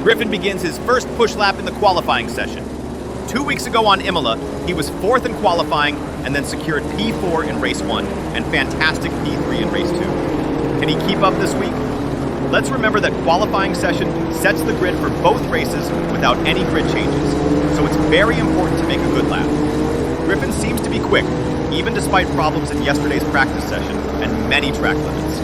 Griffin begins his first push lap in the qualifying session. 2 weeks ago on Imola, he was 4th in qualifying and then secured P4 in race 1 and fantastic P3 in race 2. Can he keep up this week? Let's remember that qualifying session sets the grid for both races without any grid changes, so it's very important to make a good lap. Griffin seems to be quick, even despite problems in yesterday's practice session and many track limits.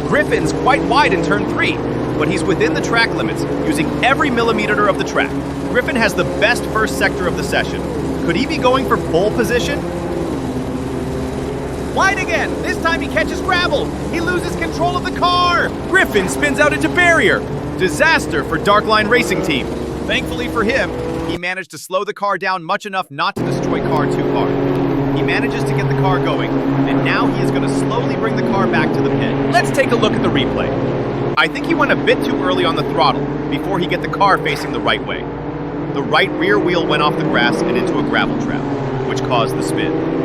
Griffin's quite wide in turn 3, but he's within the track limits, using every millimeter of the track. Griffin has the best first sector of the session. Could he be going for pole position? Wide again! This time he catches gravel! He loses control of the car! Griffin spins out into barrier! Disaster for Darkline Racing Team. Thankfully for him, he managed to slow the car down much enough not to destroy car too hard. He manages to get the car going, and now he is going to slowly bring the car back to the pit. Let's take a look at the replay. I think he went a bit too early on the throttle before he get the car facing the right way. The right rear wheel went off the grass and into a gravel trap, which caused the spin.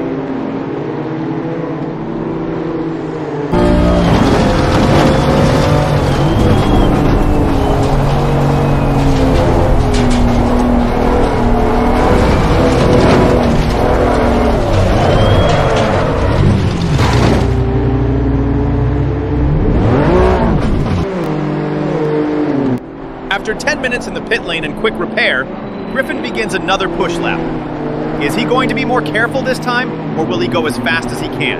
After 10 minutes in the pit lane and quick repair, Griffin begins another push lap. Is he going to be more careful this time, or will he go as fast as he can?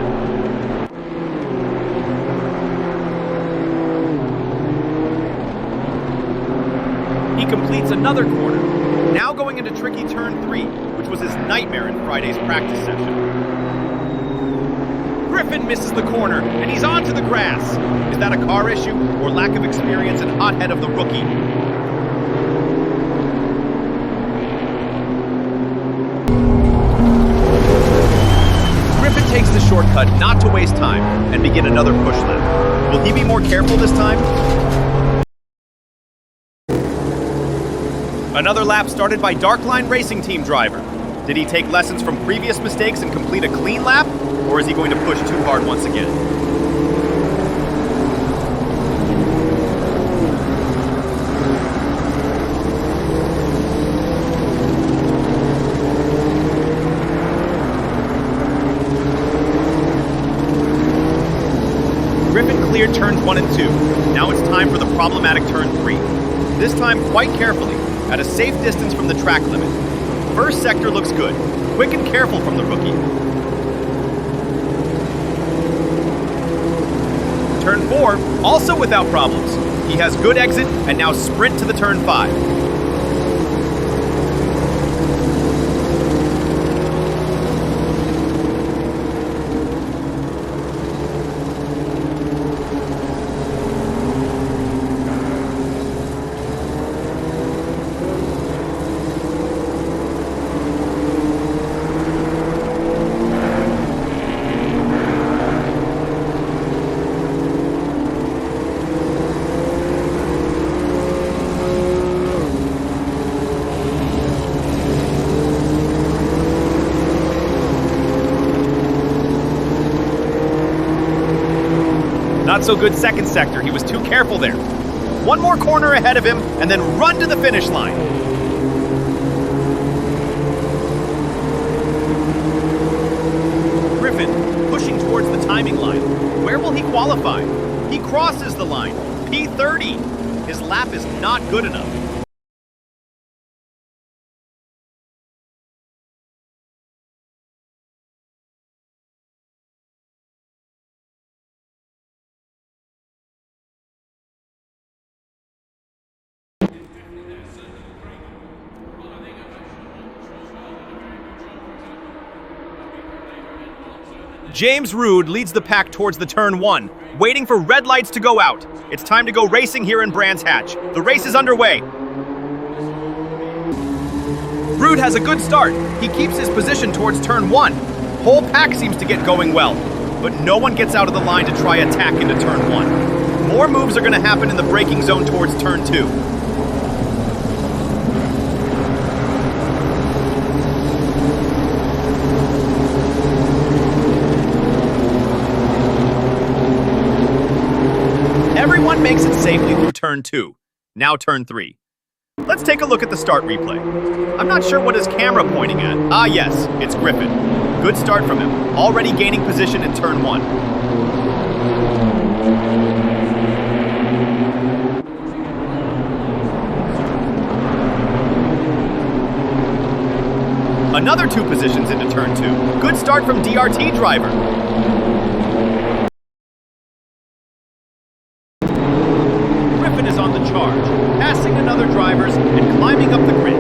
He completes another corner, now going into tricky turn 3, which was his nightmare in Friday's practice session. Griffin misses the corner, and he's onto the grass. Is that a car issue, or lack of experience and hot head of the rookie? Griffin takes the shortcut not to waste time and begin another push lap. Will he be more careful this time? Another lap started by Darkline Racing Team driver. Did he take lessons from previous mistakes and complete a clean lap? Or is he going to push too hard once again? Griffin cleared turns 1 and 2. Now it's time for the problematic turn 3. This time quite carefully, at a safe distance from the track limit. First sector looks good. Quick and careful from the rookie. Turn 4, also without problems. He has good exit and now sprint to the turn 5. Not so good second sector. He was too careful there. One more corner ahead of him, and then run to the finish line. Griffin, pushing towards the timing line. Where will he qualify? He crosses the line. P30. His lap is not good enough. James Rood leads the pack towards the turn 1, waiting for red lights to go out. It's time to go racing here in Brands Hatch. The race is underway. Rood has a good start. He keeps his position towards turn 1. Whole pack seems to get going well, but no one gets out of the line to try attack into turn 1. More moves are going to happen in the braking zone towards turn 2. Everyone makes it safely through turn 2. Now turn 3. Let's take a look at the start replay. I'm not sure what his camera pointing at. Ah yes, it's Griffin. Good start from him, already gaining position in turn 1. Another 2 positions into turn 2. Good start from DRT driver. Griffin is on the charge, passing another drivers and climbing up the grid.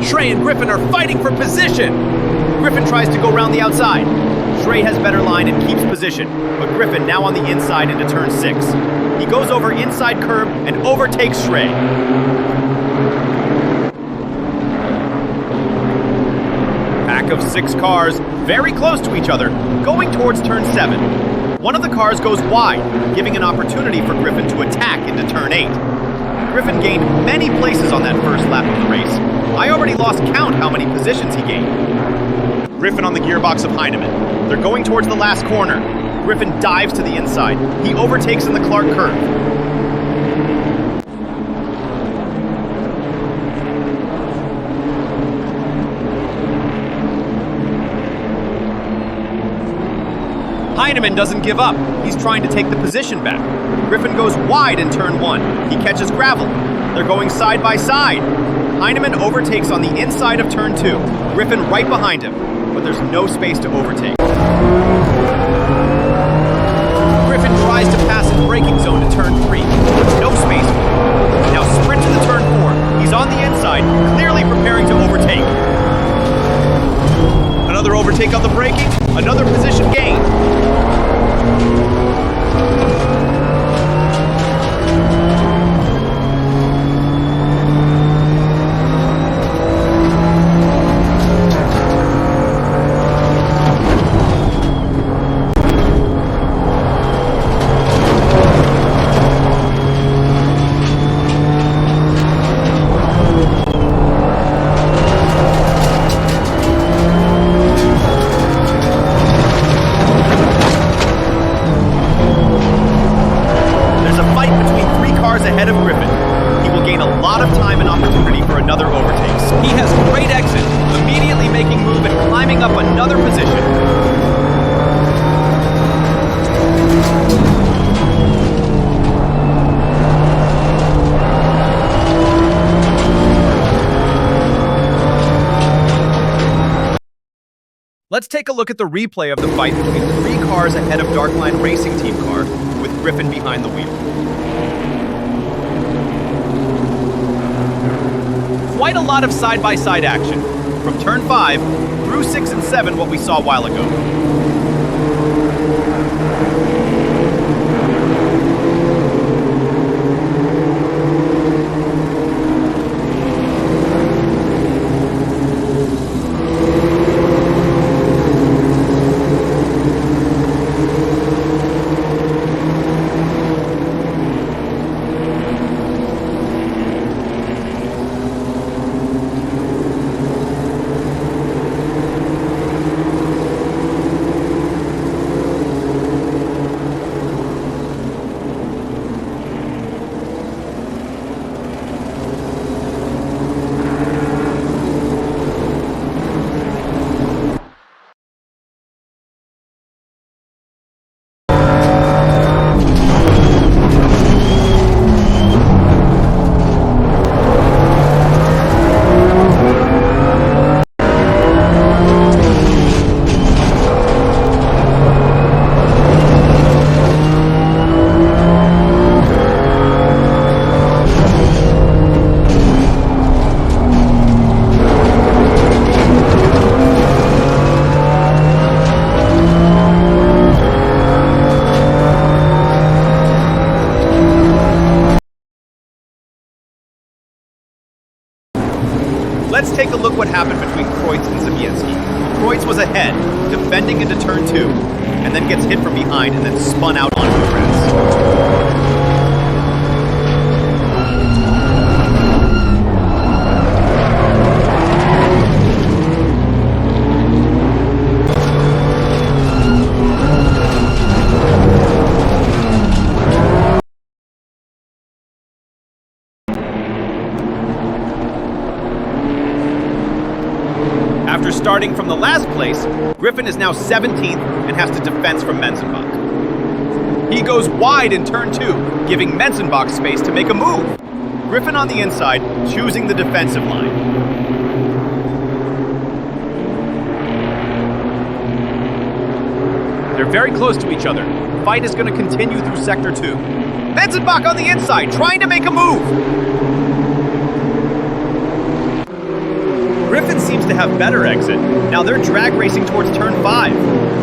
Shrey and Griffin are fighting for position. Griffin tries to go around the outside. Shrey has better line and keeps position, but Griffin now on the inside into turn 6. He goes over inside curb and overtakes Shrey. Pack of 6 cars, very close to each other, going towards turn 7. One of the cars goes wide, giving an opportunity for Griffin to attack into turn 8. Griffin gained many places on that first lap of the race. I already lost count how many positions he gained. Griffin on the gearbox of Heinemann. They're going towards the last corner. Griffin dives to the inside. He overtakes in the Clark curve. Heinemann doesn't give up. He's trying to take the position back. Griffin goes wide in turn 1. He catches gravel. They're going side by side. Heinemann overtakes on the inside of turn 2. Griffin right behind him, but there's no space to overtake. Griffin tries to pass in braking zone to turn 3. No space. Now sprint to the turn 4. He's on the inside, clearly preparing to overtake. Another overtake on the braking. Another position gain. Ahead of Griffin. He will gain a lot of time and opportunity for another overtakes. He has great exit, immediately making move and climbing up another position. Let's take a look at the replay of the fight between 3 cars ahead of Darkline Racing Team car, with Griffin behind the wheel. Quite a lot of side-by-side action, from turn 5 through 6 and 7, what we saw a while ago. Let's take a look what happened between Kreutz and Zabienski. Kreutz was ahead, defending drifting into turn 2, and then gets hit from behind and then spun out onto the grass. After starting from the last place, Griffin is now 17th and has to defense from Menzenbach. He goes wide in turn 2, giving Menzenbach space to make a move. Griffin on the inside, choosing the defensive line. They're very close to each other. Fight is going to continue through Sector 2. Menzenbach on the inside, trying to make a move. Griffin seems to have better exit. Now they're drag racing towards turn 5.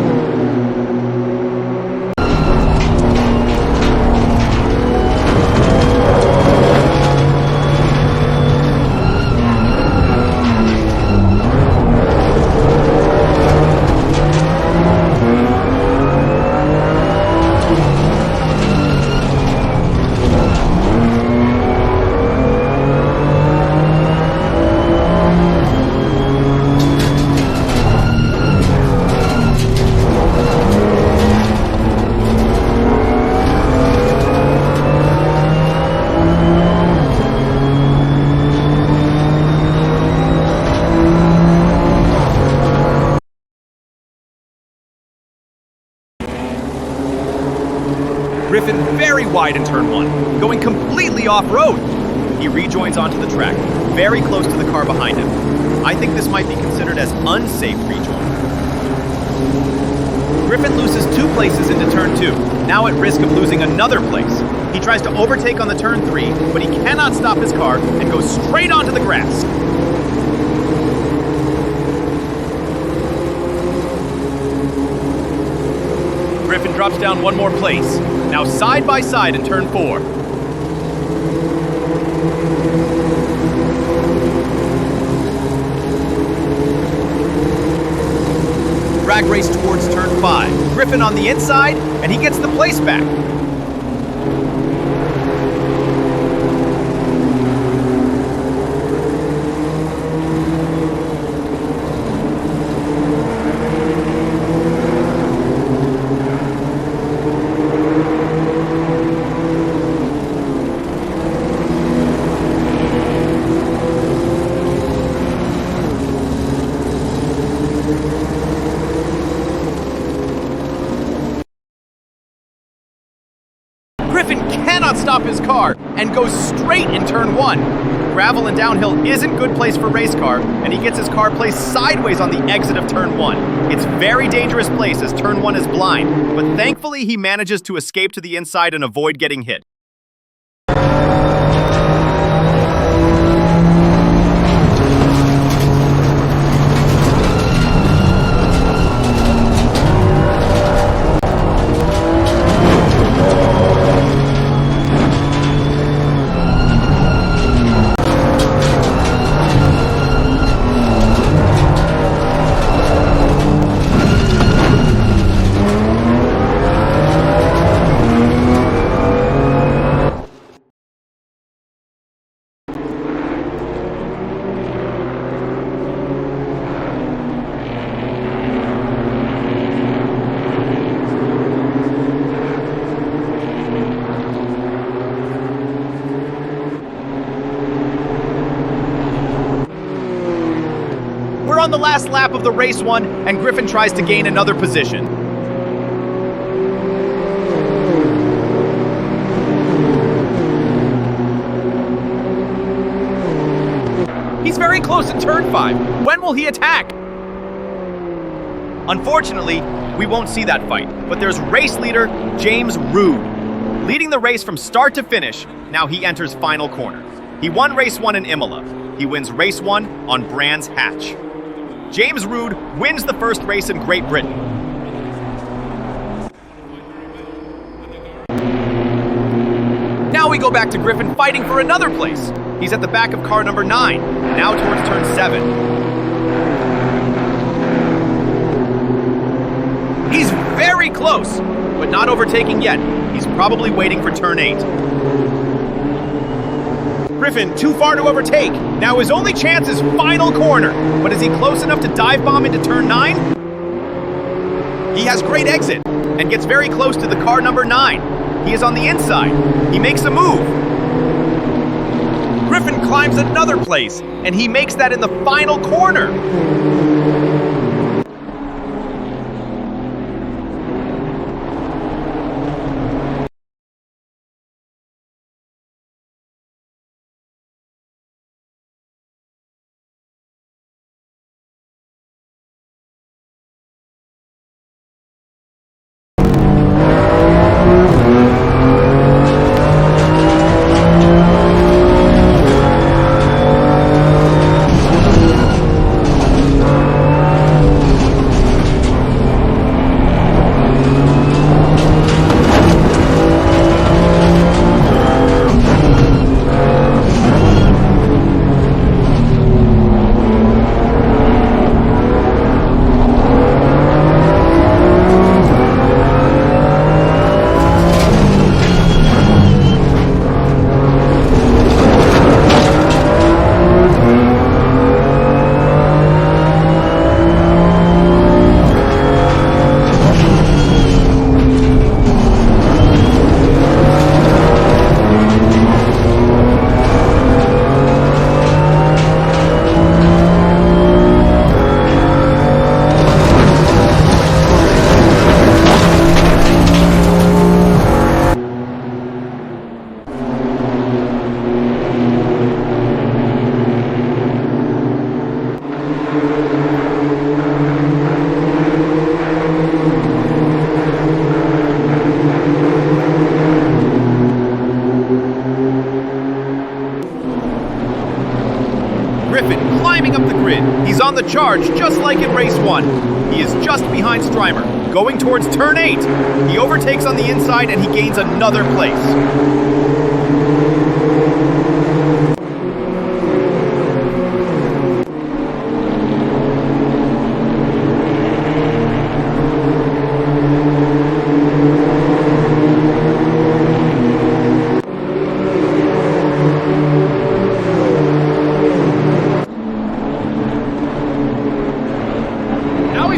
Griffin very wide in turn 1, going completely off-road. He rejoins onto the track, very close to the car behind him. I think this might be considered as unsafe rejoin. Griffin loses 2 places into turn 2, now at risk of losing another place. He tries to overtake on the turn 3, but he cannot stop his car and goes straight onto the grass. Griffin drops down 1 more place. Now side by side in turn 4. Drag race towards turn 5. Griffin on the inside, and he gets the place back. Griffin cannot stop his car and goes straight in turn 1. Gravel and downhill isn't a good place for race car, and he gets his car placed sideways on the exit of turn 1. It's very dangerous place as turn 1 is blind, but thankfully he manages to escape to the inside and avoid getting hit. On the last lap of the race 1, and Griffin tries to gain another position. He's very close in turn 5. When will he attack? Unfortunately, we won't see that fight, but there's race leader James Rood. Leading the race from start to finish, now he enters final corner. He won race 1 in Imola. He wins race 1 on Brands Hatch. James Rood wins the first race in Great Britain. Now we go back to Griffin fighting for another place. He's at the back of car number 9, now towards turn 7. very close, but not overtaking yet. He's probably waiting for turn 8. Griffin too far to overtake. Now his only chance is final corner. But is he close enough to dive bomb into turn 9? He has great exit and gets very close to the car number 9. He is on the inside. He makes a move. Griffin climbs another place, and he makes that in the final corner. Griffin climbing up the grid. He's on the charge just like in race 1. He is just behind Strymer, going towards turn 8. He overtakes on the inside and he gains another place.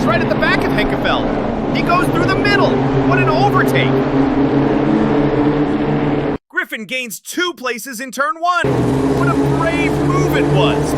Right at the back of Henkefeld. He goes through the middle. What an overtake. Griffin gains 2 places in turn 1. What a brave move it was.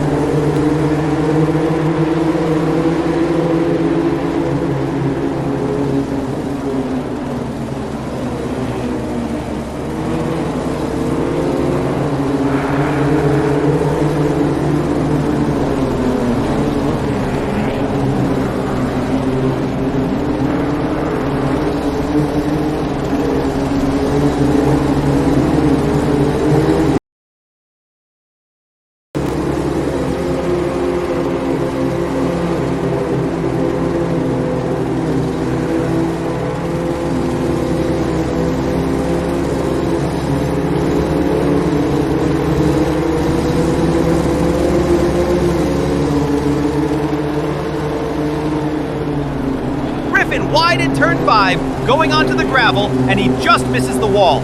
Wide in turn 5, going onto the gravel, and he just misses the wall.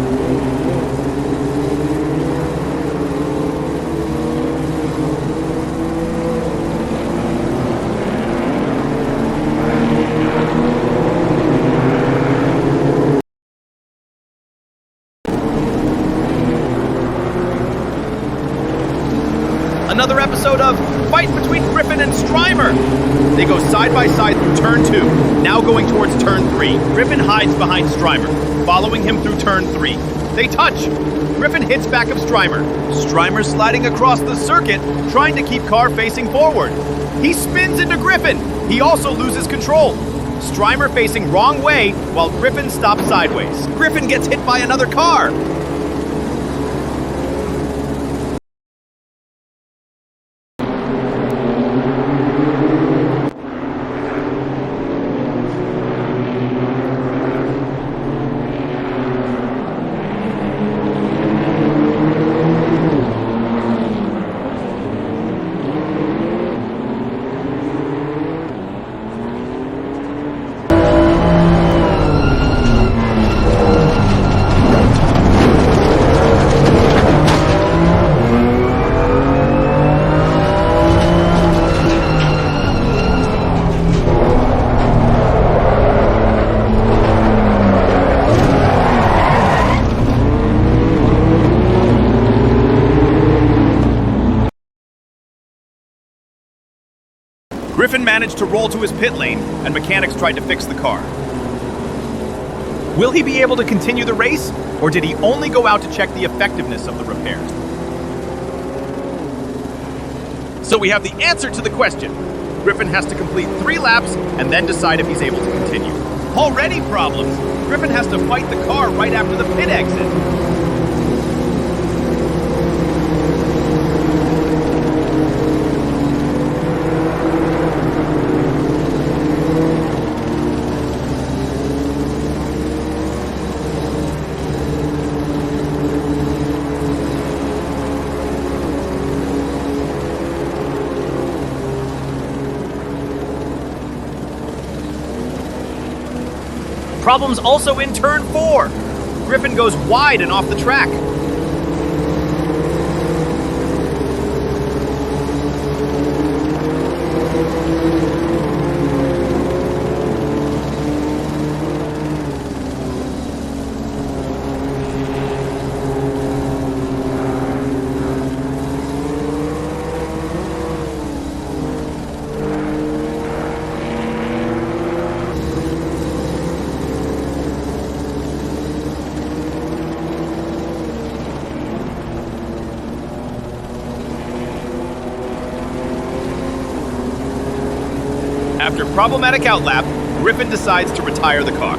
Another episode of Fight Between Griffin and Strymer. They go side by side through turn 2, now going towards turn 3. Griffin hides behind Strymer, following him through turn 3. They touch. Griffin hits back of Strymer. Strymer sliding across the circuit, trying to keep car facing forward. He spins into Griffin. He also loses control. Strymer facing wrong way, while Griffin stops sideways. Griffin gets hit by another car. managed to roll to his pit lane, and mechanics tried to fix the car. Will he be able to continue the race, or did he only go out to check the effectiveness of the repairs? So we have the answer to the question. Griffin has to complete 3 laps and then decide if he's able to continue. Already problems! Griffin has to fight the car right after the pit exit. Problems also in turn 4. Griffin goes wide and off the track. After problematic outlap, Griffin decides to retire the car.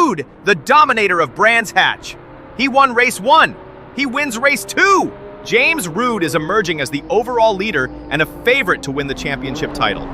Rude, the dominator of Brands Hatch. He won race 1. He wins race 2. James Rude is emerging as the overall leader and a favorite to win the championship title.